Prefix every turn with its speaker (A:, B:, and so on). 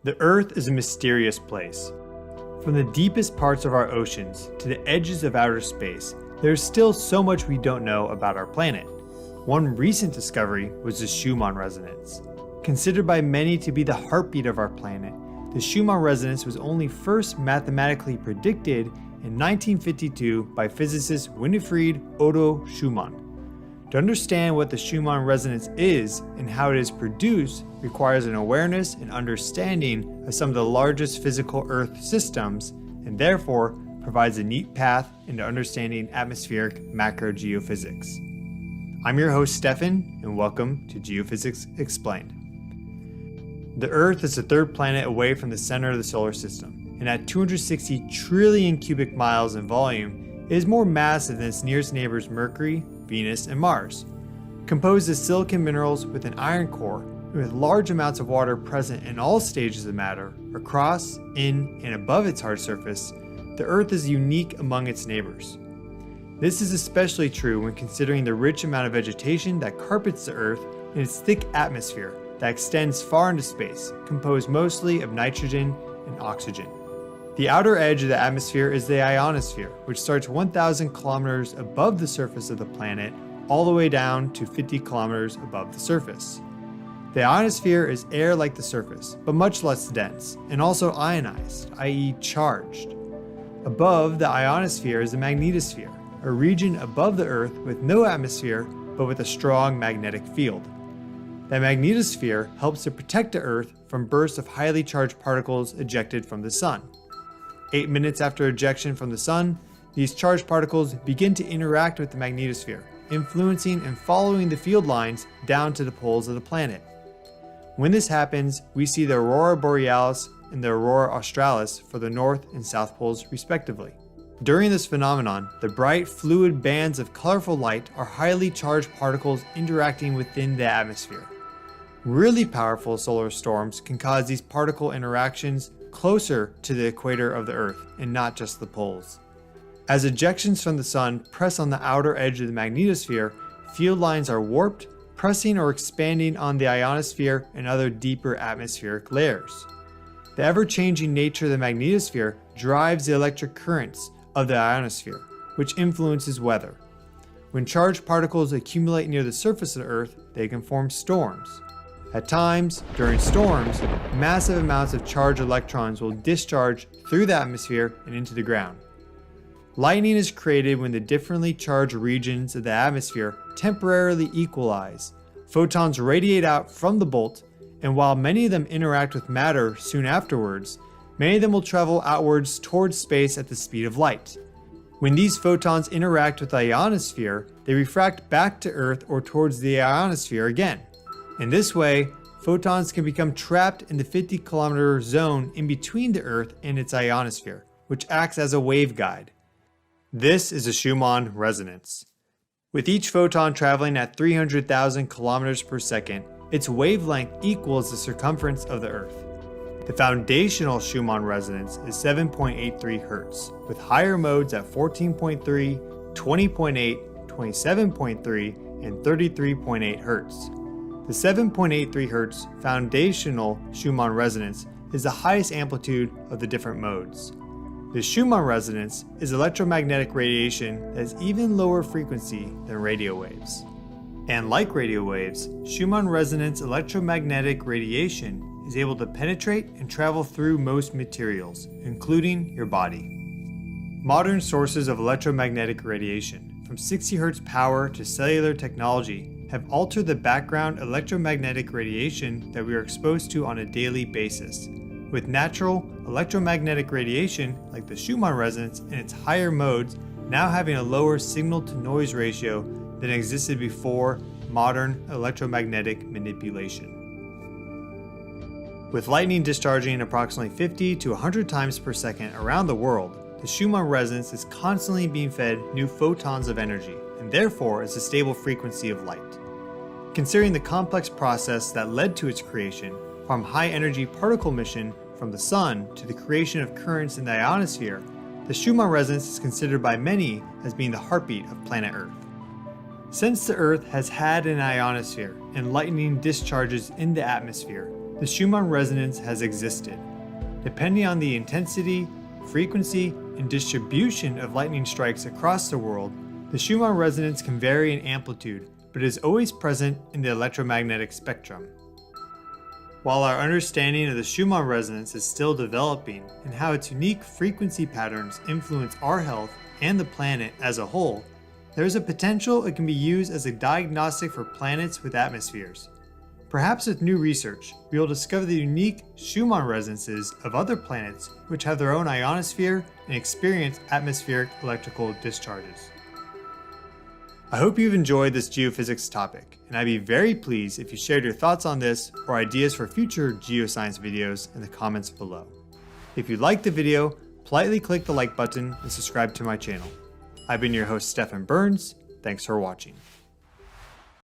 A: The Earth is a mysterious place. From the deepest parts of our oceans to the edges of outer space, there is still so much we don't know about our planet. One recent discovery was the Schumann Resonance. Considered by many to be the heartbeat of our planet, the Schumann Resonance was only first mathematically predicted in 1952 by physicist Winifred Otto Schumann. To understand what the Schumann Resonance is and how it is produced requires an awareness and understanding of some of the largest physical Earth systems, and therefore provides a neat path into understanding atmospheric macrogeophysics. I'm your host Stefan, and welcome to Geophysics Explained. The Earth is the third planet away from the center of the solar system, and at 260 trillion cubic miles in volume, it is more massive than its nearest neighbors Mercury, Venus, and Mars. Composed of silicon minerals with an iron core, and with large amounts of water present in all stages of matter, across, in, and above its hard surface, the Earth is unique among its neighbors. This is especially true when considering the rich amount of vegetation that carpets the Earth and its thick atmosphere that extends far into space, composed mostly of nitrogen and oxygen. The outer edge of the atmosphere is the ionosphere, which starts 1,000 kilometers above the surface of the planet all the way down to 50 kilometers above the surface. The ionosphere is air like the surface, but much less dense, and also ionized, i.e. charged. Above the ionosphere is the magnetosphere, a region above the Earth with no atmosphere, but with a strong magnetic field. The magnetosphere helps to protect the Earth from bursts of highly charged particles ejected from the Sun. 8 minutes after ejection from the Sun, these charged particles begin to interact with the magnetosphere, influencing and following the field lines down to the poles of the planet. When this happens, we see the aurora borealis and the aurora australis for the north and south poles respectively. During this phenomenon, the bright fluid bands of colorful light are highly charged particles interacting within the atmosphere. Really powerful solar storms can cause these particle interactions closer to the equator of the Earth and not just the poles. As ejections from the Sun press on the outer edge of the magnetosphere, field lines are warped, pressing or expanding on the ionosphere and other deeper atmospheric layers. The ever-changing nature of the magnetosphere drives the electric currents of the ionosphere, which influences weather. When charged particles accumulate near the surface of the Earth, they can form storms. At times, during storms, massive amounts of charged electrons will discharge through the atmosphere and into the ground. Lightning is created when the differently charged regions of the atmosphere temporarily equalize. Photons radiate out from the bolt, and while many of them interact with matter soon afterwards, many of them will travel outwards towards space at the speed of light. When these photons interact with the ionosphere, they refract back to Earth or towards the ionosphere again. In this way, photons can become trapped in the 50-kilometer zone in between the Earth and its ionosphere, which acts as a waveguide. This is a Schumann resonance. With each photon traveling at 300,000 kilometers per second, its wavelength equals the circumference of the Earth. The foundational Schumann resonance is 7.83 Hz, with higher modes at 14.3, 20.8, 27.3, and 33.8 Hz. The 7.83 Hz foundational Schumann resonance is the highest amplitude of the different modes. The Schumann resonance is electromagnetic radiation that is even lower frequency than radio waves. And like radio waves, Schumann resonance electromagnetic radiation is able to penetrate and travel through most materials, including your body. Modern sources of electromagnetic radiation, from 60 Hz power to cellular technology, have altered the background electromagnetic radiation that we are exposed to on a daily basis, with natural electromagnetic radiation like the Schumann resonance and its higher modes now having a lower signal-to-noise ratio than existed before modern electromagnetic manipulation. With lightning discharging approximately 50 to 100 times per second around the world, the Schumann resonance is constantly being fed new photons of energy, and therefore is a stable frequency of light. Considering the complex process that led to its creation, from high-energy particle emission from the Sun to the creation of currents in the ionosphere, the Schumann resonance is considered by many as being the heartbeat of planet Earth. Since the Earth has had an ionosphere and lightning discharges in the atmosphere, the Schumann resonance has existed. Depending on the intensity, frequency, and distribution of lightning strikes across the world, the Schumann resonance can vary in amplitude, but is always present in the electromagnetic spectrum. While our understanding of the Schumann resonance is still developing and how its unique frequency patterns influence our health and the planet as a whole, there is a potential it can be used as a diagnostic for planets with atmospheres. Perhaps with new research, we will discover the unique Schumann resonances of other planets which have their own ionosphere and experience atmospheric electrical discharges. I hope you've enjoyed this geophysics topic, and I'd be very pleased if you shared your thoughts on this or ideas for future geoscience videos in the comments below. If you liked the video, politely click the like button and subscribe to my channel. I've been your host, Stefan Burns. Thanks for watching.